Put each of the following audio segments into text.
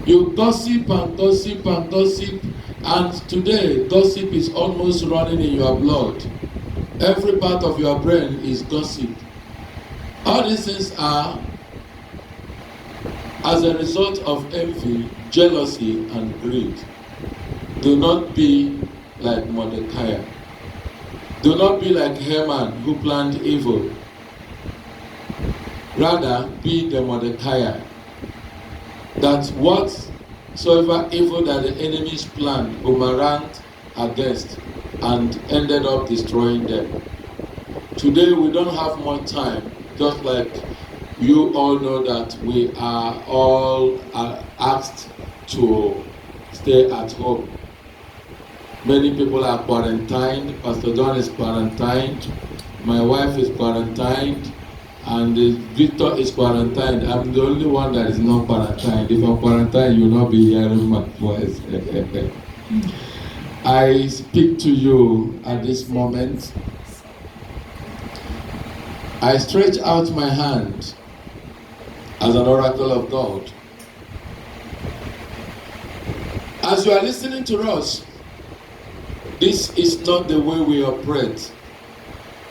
You gossip and gossip and gossip, and today gossip is almost running in your blood. Every part of your brain is gossip. All these things are as a result of envy, jealousy, and greed. Do not be like Mordecai. Do not be like Haman who planned evil. Rather, be the Mordecai. That whatsoever evil that the enemies planned boomeranged against and ended up destroying them. Today we don't have more time, just like you all know that we are all asked to stay at home. Many people are quarantined. Pastor John is quarantined. My wife is quarantined. And Victor is quarantined. I'm the only one that is not quarantined. If I'm quarantined, you'll not be hearing my voice. I speak to you at this moment. I stretch out my hand as an oracle of God. As you are listening to us, this is not the way we operate.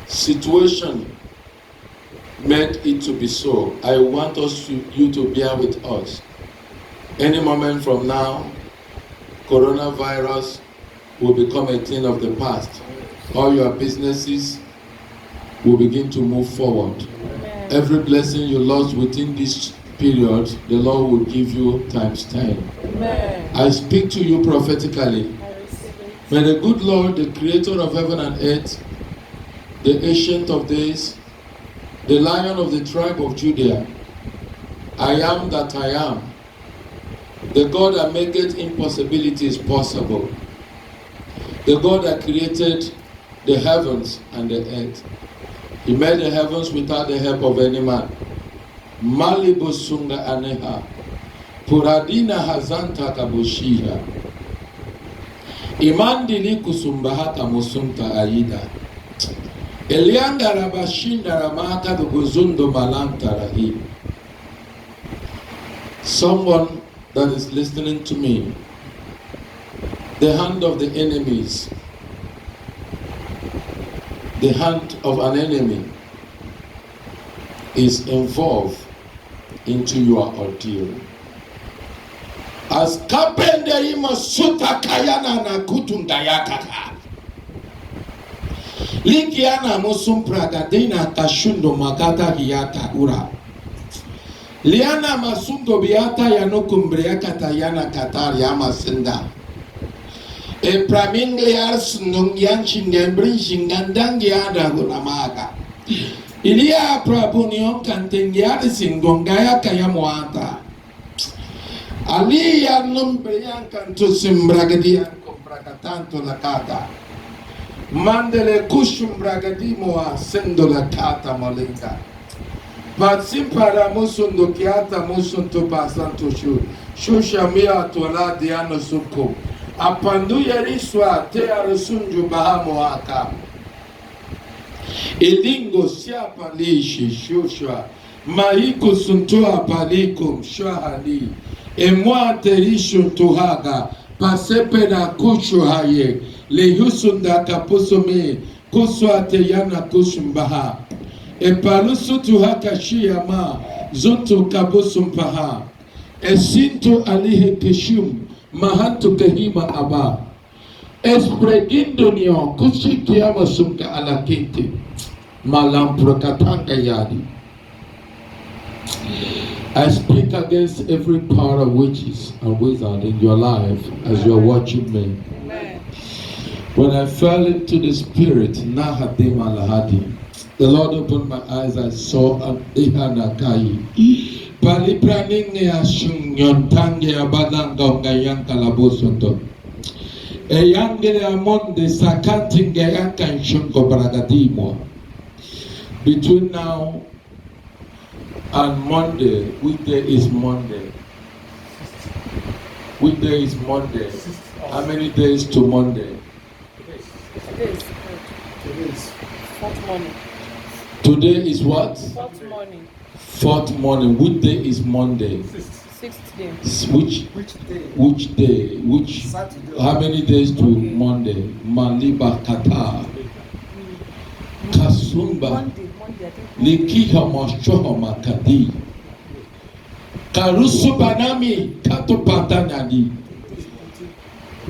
Situation made it to be so. I want you to bear with us. Any moment from now, coronavirus will become a thing of the past. All your businesses will begin to move forward. Amen. Every blessing you lost within this period, the Lord will give you times 10. Amen. I speak to you prophetically. May the good Lord, the creator of heaven and earth, the ancient of days, the Lion of the tribe of Judah, I am that I am, the God that maketh impossibilities possible, the God that created the heavens and the earth. He made the heavens without the help of any man. Malibu sunga aneha, puradina hazanta kabushiha, imandili kusumbahata musunta aida, elianda rabashinda ramaka duguzundo malanta rahi. Someone that is listening to me, the hand of the enemies, the hand of an enemy is involved into your ordeal. As kapende ima suta kayana na kutundayakaka. Likiana musumpragadina kashundo makata hiyata ura. Liana masundo biata yanukumbriaka tayana katari amasinda. E pramingliars nungyan chingembrin chingandangi ada gunamaga. Ilia prabunion kantengiari singongaya kayamuata. Alia numbrian kanto simbragadian compragatanto la kata. Mandele kushum bragadimo sendo la kata molinga. Patsim para musundo kiata musunto pasanto shu. Shushamia tola diano suko. Apandu yariswa te arusunju bahamoaka. Elingo siapa lishi shushwa. Maiko suntua palikum shahali. Emwa terishu tuhaga. Pasepe na kushu haye. Lehusunda kapusumi. Kuswa te yana kushumbaha. Epalusu tuhaka shiyama. Zuntu kabusumpaha. Esintu alihe keshum. Mahantu kahima aba. Espregindo nyo kushiki ama sunka alakiti. Malamprokatanga yadi. I speak against every power of witches and wizards in your life as you are watching me. Amen. When I fell into the spirit, Nahadim Alahadi, the Lord opened my eyes. I saw an Ihanakai. Palipraning ya shunyon tangi abadanga ngayang kalabosoto. Eyangele amonde sakati ngayang kanshunko bragadimo. Between now and Monday, weekday is Monday. Weekday is Monday. How many days to Monday? Today is fourth morning. Today is what? Fourth morning. Fourth morning. Weekday is Monday. 6th day. Which day? Which Saturday. how many days to Okay. Monday? Maliba kata. Kasumba. Monday, I think. Liki homoshoho makadi. Karusu banami kato patanani.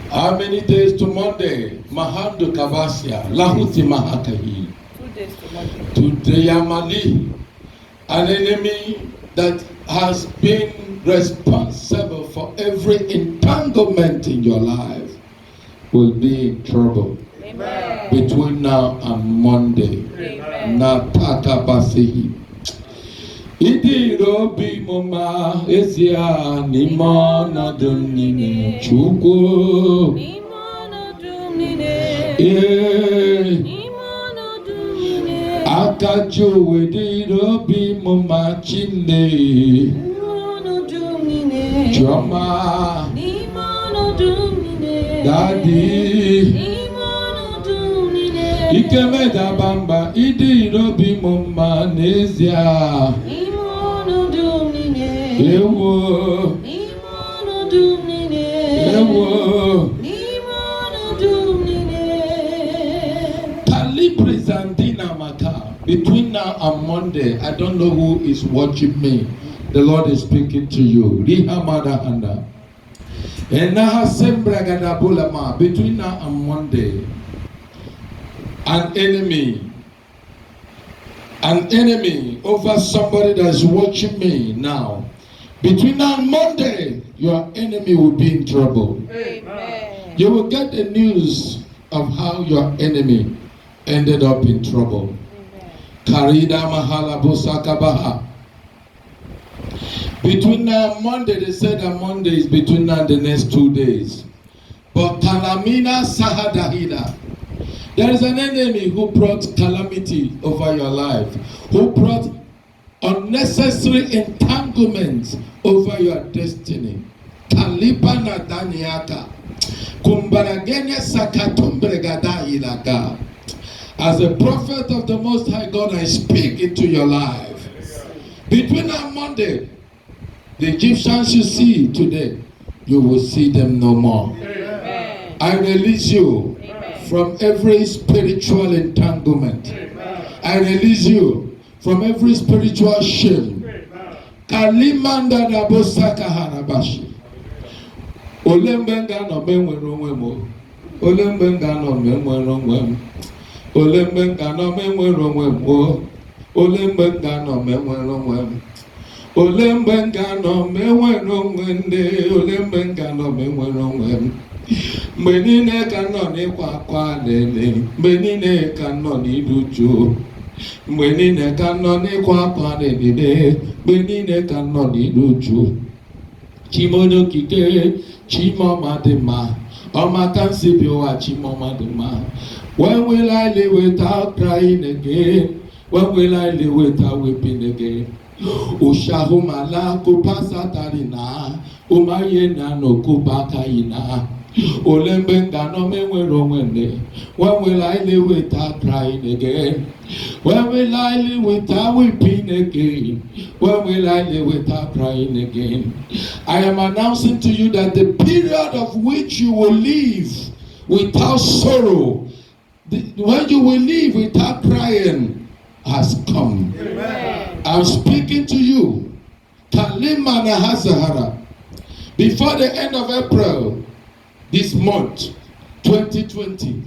How many days to Monday? Mahando kabasia. Lahuti mahakahi. 2 days to Monday. Today Yamali, an enemy that has been responsible for every entanglement in your life will be in trouble Amen. between now and Monday. Amen. Nataka basihi. Idi robi moma ezia ni mana dunini chuko. Akaju wedi robi moma chinde. Joma. Daddy. Ikemeda bamba idi robi moma nezia. Ewo. Ewo. Kalibri Zandina Maka. Between now and Monday, I don't know who is watching me. The Lord is speaking to you. Rihamada Handa. And now Sembragadabulama. Between now and Monday, an enemy over somebody that is watching me now. Between now and Monday, your enemy will be in trouble. Amen. You will get the news of how your enemy ended up in trouble. Karida Mahala Bosakabaha. Between now and Monday, they said that Monday is between now and the next 2 days. But Kalamina Sahadahida. There is an enemy who brought calamity over your life, who brought unnecessary entanglements over your destiny. Kalipana Daniaka. Kumbaragenya Sakatumbregada Ilaka. As a prophet of the Most High God, I speak into your life. Between now and Monday, the Egyptians you see today, you will see them no more. Amen. I release you from every spiritual entanglement. I release you from every spiritual shame. Kalimanda Dabosaka Hanabashi. Olembenga no menweromwemo. Olembenga no menweromwemo. Olembenga no menweromwemo. Olembenga no menweromwemo. Olembenga no menweromwende. Olembenga no menweromwemo. Menine kano ni kwa lele. Menine kano ni dujo. Menine kano ni kwa lele. Menine kano ni dujo. Chimono kike, chimoma dema. Oma kansi biwa chimoma dema. When will I live without crying again? When will I live without weeping again? Ushahumala kupasa tarina. Umayena no kupaka ina. Olembenga no menweromwende. When will I live without crying again? When will I live without weeping again? When will I live without crying again? I am announcing to you that the period of which you will live without sorrow, when you will live without crying, has come. Amen. I'm speaking to you. Kalima Nahazahara. Before the end of April, this month, 2020,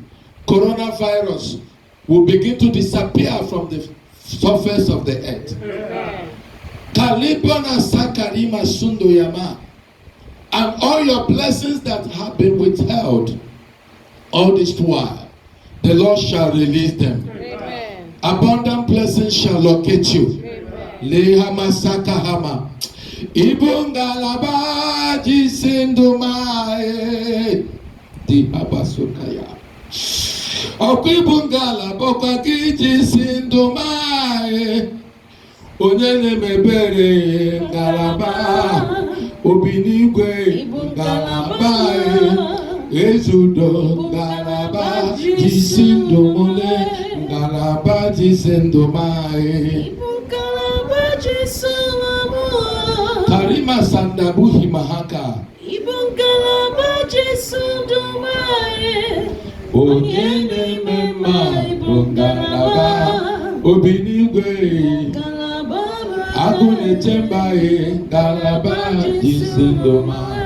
coronavirus will begin to disappear from the surface of the earth. Kalibana Sakarima Sundoyama. And all your blessings that have been withheld all this while, the Lord shall release them. Amen. Abundant blessings shall locate you. Lehama Sakahama. Ibungalaba jisindumae di abasukaya. Okibungalaba kwa jisindumae. Onyene mebere ngalaba. Obinigwe ngalaba. Ezudo ngalaba jisindumule ngalaba jisindumae. Karima Sandabuhi Mahaka. Ibungalaba Jesu Dumaye. Onyene Mema Bungalaba. Obinigwe. Galaba. Agune Chembaye. Galaba Jesu Dumaye.